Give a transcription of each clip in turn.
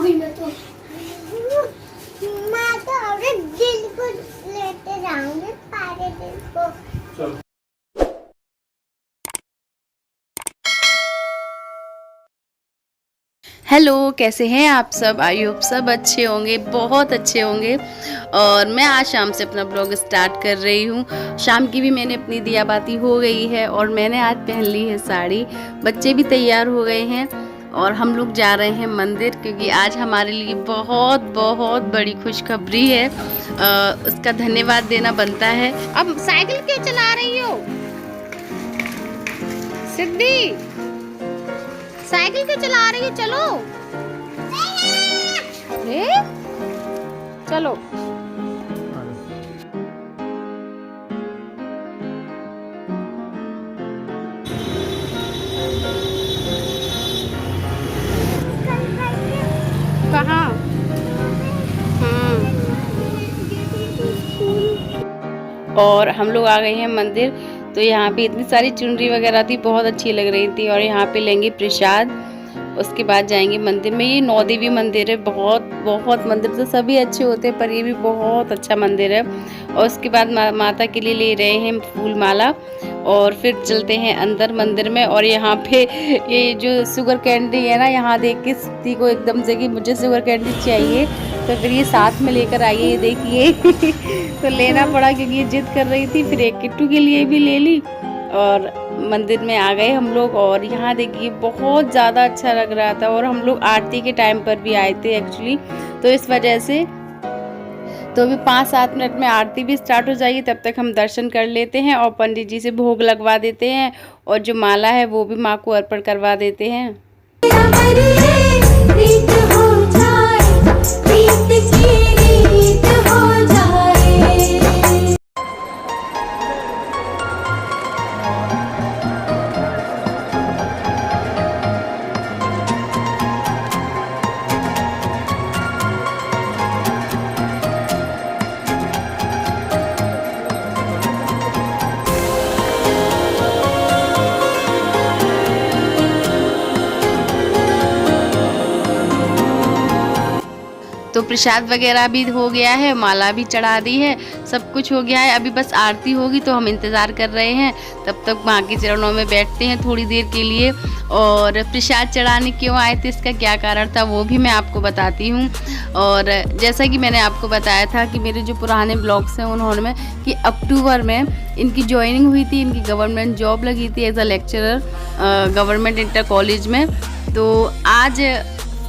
कोई ना तो मैं तो अपने दिल को लेते जाऊंगी, सारे दिल को। चल। हेलो, कैसे हैं आप सब? आई होप सब अच्छे होंगे, बहुत अच्छे होंगे। और मैं आज शाम से अपना ब्लॉग स्टार्ट कर रही हूँ। शाम की भी मैंने अपनी दिया बाती हो गई है और मैंने आज पहन ली है साड़ी। बच्चे भी तैयार हो गए हैं और हम लोग जा रहे हैं मंदिर, क्योंकि आज हमारे लिए बहुत बहुत बड़ी खुशखबरी है। उसका धन्यवाद देना बनता है। अब साइकिल क्यों चला रही हो सिद्धि? साइकिल क्यों चला रही है? चलो चलो। कहाँ? और हम लोग आ गए हैं मंदिर। तो यहाँ पे इतनी सारी चुनरी वगैरह थी, बहुत अच्छी लग रही थी। और यहाँ पे लेंगे प्रसाद, उसके बाद जाएंगे मंदिर में। ये नौ देवी मंदिर है। बहुत बहुत मंदिर तो सभी अच्छे होते हैं, पर ये भी बहुत अच्छा मंदिर है। और उसके बाद माता के लिए ले रहे हैं फूल माला और फिर चलते हैं अंदर मंदिर में। और यहाँ पे ये जो शुगर कैंडी है ना, यहाँ देख के सिद्धि को एकदम से कि मुझे शुगर कैंडी चाहिए, तो फिर ये साथ में लेकर आई है, ये देखिए। तो लेना पड़ा क्योंकि ये जिद कर रही थी। फिर एक किट्टू के लिए भी ले ली और मंदिर में आ गए हम लोग। और यहाँ देखिए बहुत ज़्यादा अच्छा लग रहा था। और हम लोग आरती के टाइम पर भी आए थे एक्चुअली, तो इस वजह से तो अभी 5-7 मिनट में आरती भी स्टार्ट हो जाएगी। तब तक हम दर्शन कर लेते हैं और पंडित जी से भोग लगवा देते हैं और जो माला है वो भी माँ को अर्पण करवा देते हैं। तो प्रसाद वगैरह भी हो गया है, माला भी चढ़ा दी है, सब कुछ हो गया है। अभी बस आरती होगी तो हम इंतज़ार कर रहे हैं। तब तक माँ के चरणों में बैठते हैं थोड़ी देर के लिए। और प्रसाद चढ़ाने क्यों आए थे, इसका क्या कारण था, वो भी मैं आपको बताती हूँ। और जैसा कि मैंने आपको बताया था कि मेरे जो पुराने ब्लॉग्स हैं उन्होंने कि अक्टूबर में इनकी ज्वाइनिंग हुई थी, इनकी गवर्नमेंट जॉब लगी थी as a lecturer government inter college में। तो आज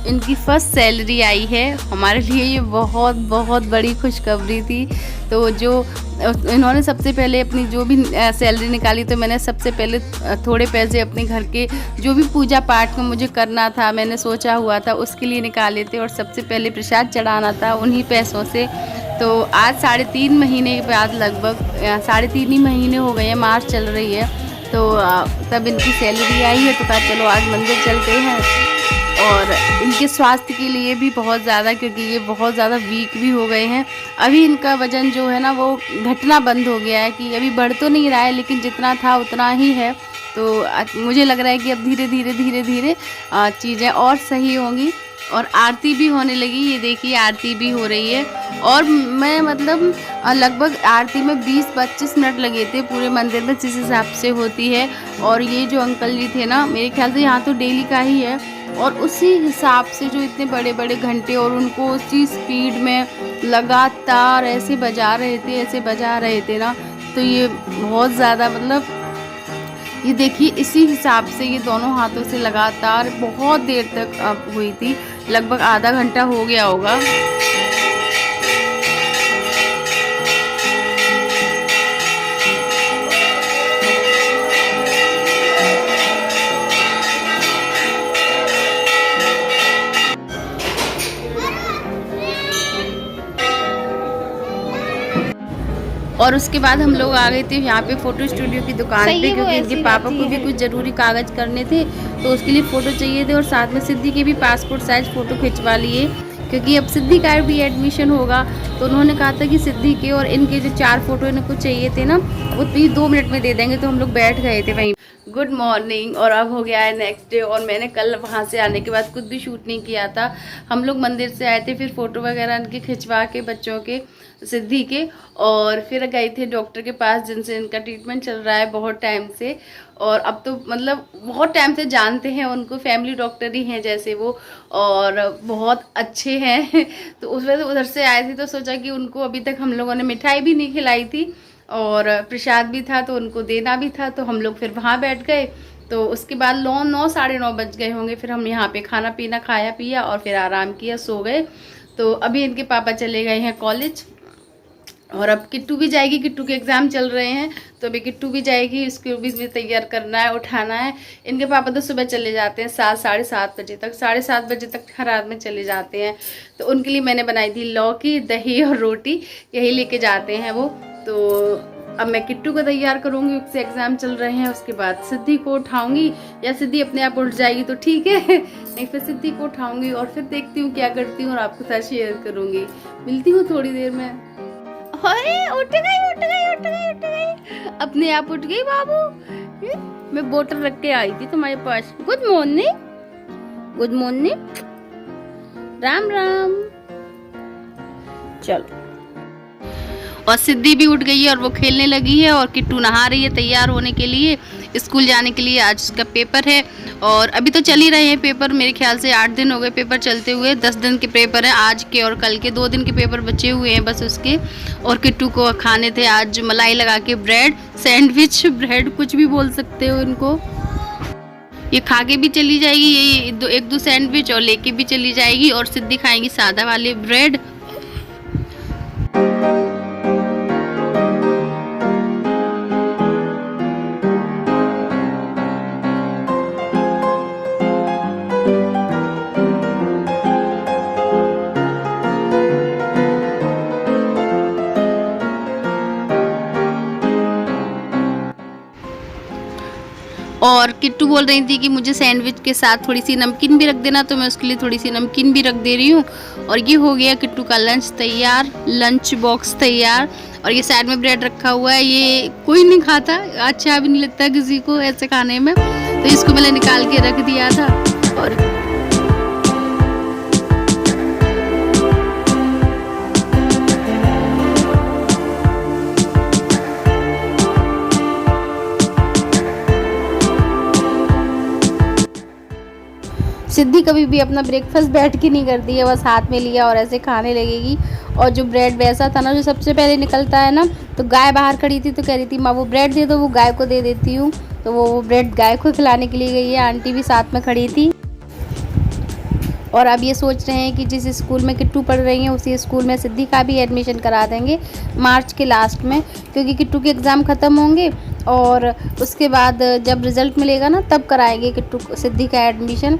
इनकी फर्स्ट सैलरी आई है। हमारे लिए ये बहुत बहुत बड़ी खुशखबरी थी। तो जो इन्होंने सबसे पहले अपनी जो भी सैलरी निकाली, तो मैंने सबसे पहले थोड़े पैसे अपने घर के जो भी पूजा पाठ में मुझे करना था, मैंने सोचा हुआ था, उसके लिए निकाले थे। और सबसे पहले प्रसाद चढ़ाना था उन्हीं पैसों से। तो आज 3.5 महीने के बाद, लगभग 3.5 ही महीने हो गए हैं, मार्च चल रही है, तो तब इनकी सैलरी आई है। तो कहा चलो आज मंदिर चलते हैं। और इनके स्वास्थ्य के लिए भी बहुत ज़्यादा, क्योंकि ये बहुत ज़्यादा वीक भी हो गए हैं। अभी इनका वज़न जो है ना वो घटना बंद हो गया है, कि अभी बढ़ तो नहीं रहा है लेकिन जितना था उतना ही है। तो मुझे लग रहा है कि अब धीरे धीरे चीज़ें और सही होंगी। और आरती भी होने लगी, ये देखिए आरती भी हो रही है। और मैं मतलब लगभग आरती में 20-25 मिनट लगे थे पूरे मंदिर में, जिस हिसाब से होती है। और ये जो अंकल जी थे ना, मेरे ख्याल से यहाँ तो डेली का ही है, और उसी हिसाब से जो इतने बड़े बड़े घंटे, और उनको उसी स्पीड में लगातार ऐसे बजा रहे थे ना। तो ये बहुत ज़्यादा, मतलब ये देखिए इसी हिसाब से ये दोनों हाथों से लगातार बहुत देर तक हुई थी, लगभग आधा घंटा हो गया होगा। और उसके बाद हम लोग आ गए थे यहाँ पे फ़ोटो स्टूडियो की दुकान पे, क्योंकि इनके पापा को भी कुछ ज़रूरी कागज़ करने थे, तो उसके लिए फ़ोटो चाहिए थे। और साथ में सिद्धि के भी पासपोर्ट साइज़ फ़ोटो खिंचवा लिए, क्योंकि अब सिद्धि का भी एडमिशन होगा। तो उन्होंने कहा था कि सिद्धि के और इनके जो 4 फ़ोटो इनको चाहिए थे ना, वो 2 मिनट में दे देंगे। तो हम लोग बैठ गए थे वहीं गुड मॉर्निंग। और अब हो गया है नेक्स्ट डे, और मैंने कल वहाँ से आने के बाद कुछ भी शूट नहीं किया था। हम लोग मंदिर से आए थे, फिर फ़ोटो वगैरह इनके खिंचवा के बच्चों के, सिद्धि के, और फिर गए थे डॉक्टर के पास जिनसे इनका ट्रीटमेंट चल रहा है बहुत टाइम से। और अब तो मतलब बहुत टाइम से जानते हैं उनको, फैमिली डॉक्टर ही हैं जैसे वो, और बहुत अच्छे हैं। तो उस वजह से उधर से आए थे, तो सोचा कि उनको अभी तक हम लोगों ने मिठाई भी नहीं खिलाई थी और प्रसाद भी था तो उनको देना भी था। तो हम लोग फिर वहाँ बैठ गए। तो उसके बाद 9 साढ़े 9 बज गए होंगे, फिर हम यहाँ पे खाना पीना खाया पिया और फिर आराम किया, सो गए। तो अभी इनके पापा चले गए हैं कॉलेज, और अब किट्टू भी जाएगी, किट्टू के एग्ज़ाम चल रहे हैं तो अभी किट्टू भी जाएगी, उसको भी तैयार करना है, उठाना है। इनके पापा तो सुबह चले जाते हैं 7 साढ़े 7 बजे तक, 7:30 बजे तक रात में चले जाते हैं। तो उनके लिए मैंने बनाई थी लौकी, दही और रोटी, यही लेके जाते हैं वो। तो अब मैं किट्टू को तैयार करूँगी, उससे एग्ज़ाम चल रहे हैं। उसके बाद सिद्धि को उठाऊँगी, या सिद्धि अपने आप उठ जाएगी तो ठीक है, नहीं फिर सिद्धि को उठाऊँगी और फिर देखती हूँ क्या करती हूँ और आपके साथ शेयर करूँगी। मिलती हूँ थोड़ी देर में। अरे उठ गई, अपने आप उठ गई बाबू। मैं बोतल रख के आई थी तुम्हारे पास। Good morning, good morning, Ram Ram. चलो, और सिद्धि भी उठ गई है और वो खेलने लगी है, और किट्टू नहा रही है तैयार होने के लिए स्कूल जाने के लिए। आज उसका पेपर है, और अभी तो चल ही रहे हैं पेपर, मेरे ख्याल से 8 दिन हो गए पेपर चलते हुए। 10 दिन के पेपर हैं आज के, और कल के 2 दिन के पेपर बचे हुए हैं बस उसके। और किट्टू को खाने थे आज मलाई लगा के ब्रेड, सैंडविच, ब्रेड कुछ भी बोल सकते हो इनको। ये खा के भी चली जाएगी, ये 1-2 सैंडविच, और लेके भी चली जाएगी। और सिद्धि खाएंगी सादा वाले ब्रेड। और किट्टू बोल रही थी कि मुझे सैंडविच के साथ थोड़ी सी नमकीन भी रख देना, तो मैं उसके लिए थोड़ी सी नमकीन भी रख दे रही हूँ। और ये हो गया किट्टू का लंच तैयार, लंच बॉक्स तैयार। और ये साइड में ब्रेड रखा हुआ है, ये कोई नहीं खाता, अच्छा भी नहीं लगता किसी को ऐसे खाने में, तो इसको मैंने निकाल के रख दिया था। और सिद्धि कभी भी अपना ब्रेकफास्ट बैठ के नहीं करती है, बस हाथ में लिया और ऐसे खाने लगेगी। और जो ब्रेड वैसा था ना जो सबसे पहले निकलता है ना, तो गाय बाहर खड़ी थी तो कह रही थी माँ वो ब्रेड दे दो, वो गाय को दे देती हूँ। तो वो ब्रेड गाय को खिलाने के लिए गई है, आंटी भी साथ में खड़ी थी। और अब ये सोच रहे हैं कि जिस स्कूल में किट्टू पढ़ रही है उसी स्कूल में सिद्धि का भी एडमिशन करा देंगे मार्च के लास्ट में, क्योंकि किट्टू के एग्ज़ाम ख़त्म होंगे और उसके बाद जब रिज़ल्ट मिलेगा ना तब कराएंगे किट्टू सिद्धि का एडमिशन।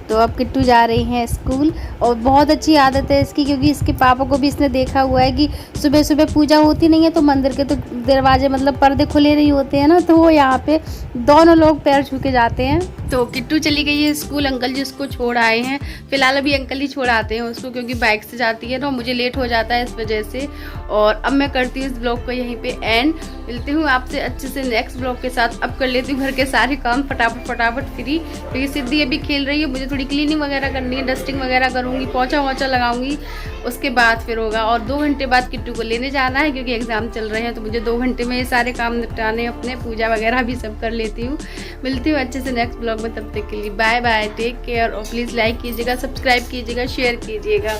तो अब किट्टू जा रही हैं स्कूल, और बहुत अच्छी आदत है इसकी, क्योंकि इसके पापा को भी इसने देखा हुआ है कि सुबह सुबह पूजा होती नहीं है तो मंदिर के तो दरवाजे मतलब पर्दे खुले नहीं होते हैं ना, तो वो यहाँ पे दोनों लोग पैर छू के जाते हैं। तो किट्टू चली गई है स्कूल, अंकल जी उसको छोड़ आए हैं। फिलहाल अभी अंकल ही छोड़ आते हैं उसको, क्योंकि बाइक से जाती है ना, मुझे लेट हो जाता है इस वजह से। और अब मैं करती हूँ इस ब्लॉग को यहीं पे एंड। मिलती हूँ आपसे अच्छे से नेक्स्ट ब्लॉग के साथ। अब कर लेती हूँ घर के सारे काम फटाफट फ्री, क्योंकि सिद्धि अभी खेल रही है, मुझे थोड़ी क्लीनिंग वगैरह करनी है, डस्टिंग वगैरह करूँगी, पोछा वोछा लगाऊंगी, उसके बाद फिर होगा। और 2 घंटे बाद किट्टू को लेने जाना है, क्योंकि एग्ज़ाम चल रहे हैं, तो मुझे 2 घंटे में ये सारे काम निपटाने, अपने पूजा वगैरह भी सब कर लेती हूँ। मिलती हूँ अच्छे से नेक्स्ट ब्लॉग में, तब तक के लिए बाय बाय, टेक केयर। और प्लीज़ लाइक कीजिएगा, सब्सक्राइब कीजिएगा, शेयर कीजिएगा।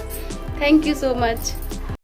Thank you so much.